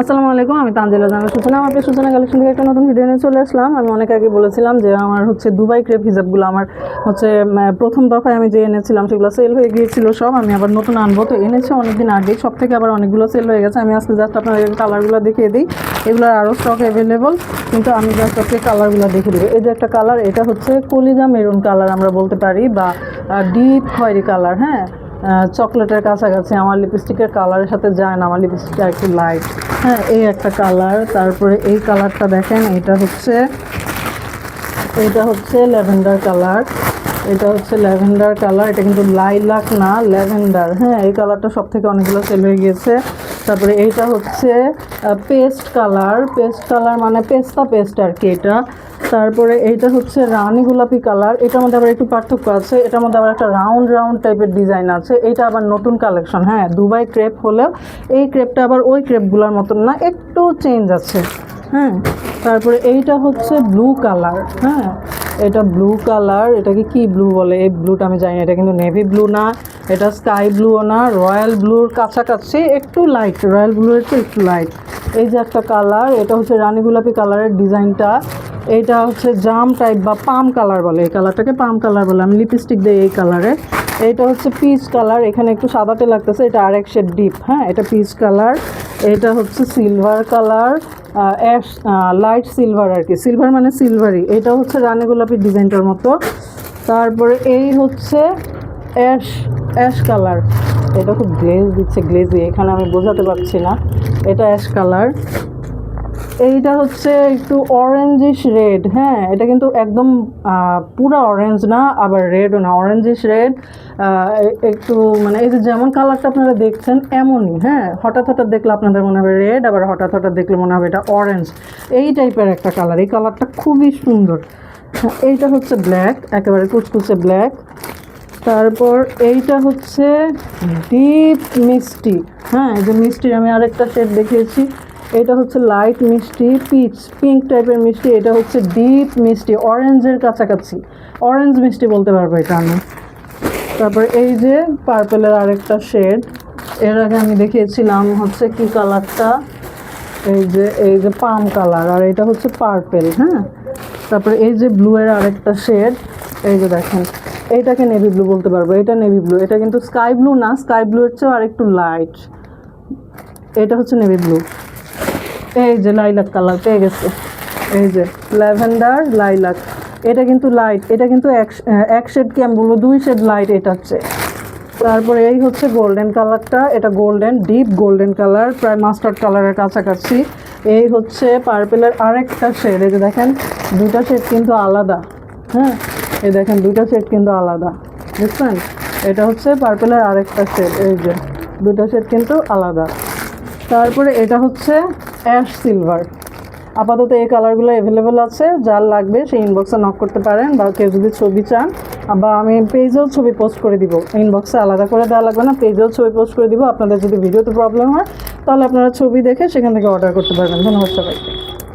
আসসালামু আলাইকুম, আমি তানজিলা জানার সূচনা। আমার সূচনা কালেকশন থেকে একটা নতুন ভিডিও নিয়ে চলে আসলাম। আমি অনেক আগে বলেছিলাম যে আমার হচ্ছে দুবাই ক্রেপ হিজাবগুলো আমার হচ্ছে প্রথম দফায় আমি যে এনেছিলাম সেগুলো সেল হয়ে গিয়েছিল সব। আমি আবার নতুন আনবো, তো এনেছি অনেকদিন আগেই, সব থেকে আবার অনেকগুলো সেল হয়ে গেছে। আমি আজকে জাস্ট আপনার কালারগুলো দেখিয়ে দিই। এগুলোর আরও স্টক অ্যাভেলেবল, কিন্তু আমি জাস্ট আজকে কালারগুলো দেখিয়ে দেবো। এই যে একটা কালার, এটা হচ্ছে কলিজা মেরুন কালার আমরা বলতে পারি, বা ডিপ খয়েরি কালার। হ্যাঁ, চকলেটের কাছাকাছি, আমার লিপস্টিকের কালারের সাথে যায় না, আমার লিপস্টিকটা একটু লাইট। হ্যাঁ, এই একটা কালার। তারপরে এই কালারটা দেখেন, এটা হচ্ছে ল্যাভেন্ডার কালার। এটা হচ্ছে ল্যাভেন্ডার কালার, এটা কিন্তু লাইলাক না, ল্যাভেন্ডার। হ্যাঁ, এই কালারটা সব থেকে অনেকগুলো সেল হয়ে গিয়েছে। তারপরে এইটা হচ্ছে পেস্ট কালার মানে পেস্তা পেস্ট আর কি এটা। তারপরে এইটা হচ্ছে রানী গোলাপি কালার। এটার মধ্যে আবার একটু পার্থক্য আছে, এটার মধ্যে আবার একটা রাউন্ড টাইপের ডিজাইন আছে। এটা আবার নতুন কালেকশন। হ্যাঁ, দুবাই ক্রেপ হলেও এই ক্রেপটা আবার ওই ক্রেপগুলোর মতন না, একটু চেঞ্জ আছে। হ্যাঁ, তারপরে এইটা হচ্ছে ব্লু কালার। হ্যাঁ, এটা ব্লু কালার, এটাকে কি ব্লু বলে, এই ব্লুটা আমি জানি না। এটা কিন্তু নেভি ব্লু না, এটা স্কাই ব্লুও না, রয়্যাল ব্লুর কাছাকাছি, একটু লাইট, রয়্যাল ব্লুর একটু একটু লাইট। এই যে একটা কালার, এটা হচ্ছে রানী গোলাপি কালারের ডিজাইনটা। এইটা হচ্ছে জাম টাইপ বা পাম কালার বলে, এই কালারটাকে পাম কালার বলে। আমি লিপস্টিক দিই এই কালারে। এইটা হচ্ছে পিচ কালার, এখানে একটু সাদাটে লাগতেছে, এটা আরেক শেড ডিপ। হ্যাঁ, এটা পিচ কালার। এটা হচ্ছে silver colour, ash light silver আর কি, সিলভার মানে সিলভারি। এটা হচ্ছে রানী গোলাপির ডিজাইনটার মতো। তারপরে এই হচ্ছে অ্যাশ কালার, এটা খুব গ্লেজ দিচ্ছে, গ্লেজি, এখানে আমি বোঝাতে পারছি না। এটা অ্যাশ কালার। এইটা হচ্ছে একটু অরেঞ্জিশ রেড। হ্যাঁ, এটা কিন্তু একদম পুরো অরেঞ্জ না, আবার রেডও না, অরেঞ্জিশ রেড। একটু মানে এই যে যেমন কালারটা আপনারা দেখছেন এমনই। হ্যাঁ, হঠাৎ দেখলে আপনাদের মনে হবে রেড, আবার হঠাৎ দেখলে মনে হবে এটা অরেঞ্জ। এই টাইপের একটা কালার, এই কালারটা খুবই সুন্দর। এইটা হচ্ছে ব্ল্যাক, একেবারে কুচকুচে ব্ল্যাক। তারপর এইটা হচ্ছে ডিপ মিষ্টি। হ্যাঁ, এই যে মিষ্টির আমি আরেকটা শেড দেখিয়েছি। এটা হচ্ছে লাইট মিষ্টি, পিঙ্ক টাইপের মিষ্টি। এটা হচ্ছে ডিপ মিষ্টি, অরেঞ্জের কাছাকাছি, অরেঞ্জ মিষ্টি বলতে পারবো এটা আমি। তারপর এই যে পার্পেলের আরেকটা শেড, এর আগে আমি দেখিয়েছিলাম হচ্ছে কি কালারটা, এই যে পাম কালার, আর এটা হচ্ছে পার্পেল। হ্যাঁ, তারপরে এই যে ব্লু এর আরেকটা শেড, এই যে দেখেন, এইটাকে নেভি ব্লু বলতে পারবো, এটা নেভি ব্লু। এটা কিন্তু স্কাই ব্লু না, স্কাই ব্লু এর চেয়েও আরেকটু লাইট। এটা হচ্ছে নেভি ব্লু। এই যে লাইলাক কালার পেয়ে গেছে, এই যে ল্যাভেন্ডার লাইলাক। এটা কিন্তু লাইট, এটা কিন্তু এক শেড কি আমি বলবো, 2 শেড লাইট এটা হচ্ছে। তারপরে এই হচ্ছে গোল্ডেন কালারটা, এটা গোল্ডেন, ডিপ গোল্ডেন কালার, প্রায় মাস্টার্ড কালারের কাছাকাছি। এই হচ্ছে পার্পেলের আরেকটা শেড, এই যে দেখেন দুটা শেড কিন্তু আলাদা। হ্যাঁ, এই দেখেন দুটা শেড কিন্তু আলাদা, বুঝছেন? এটা হচ্ছে পার্পেলের আরেকটা শেড, এই যে দুটা শেড কিন্তু আলাদা। তারপরে এটা হচ্ছে অ্যাশ সিলভার। আপাতত এই কালারগুলো অ্যাভেলেবেল আছে, যার লাগবে সেই ইনবক্সে নক করতে পারেন, বা কেউ যদি ছবি চান, বা আমি পেজেও ছবি পোস্ট করে দিব, ইনবক্সে আলাদা করে দেওয়া লাগবে না, পেজেও ছবি পোস্ট করে দিব। আপনাদের যদি ভিডিওতে প্রবলেম হয় তাহলে আপনারা ছবি দেখে সেখান থেকে অর্ডার করতে পারবেন। ধন্যবাদ সবাইকে।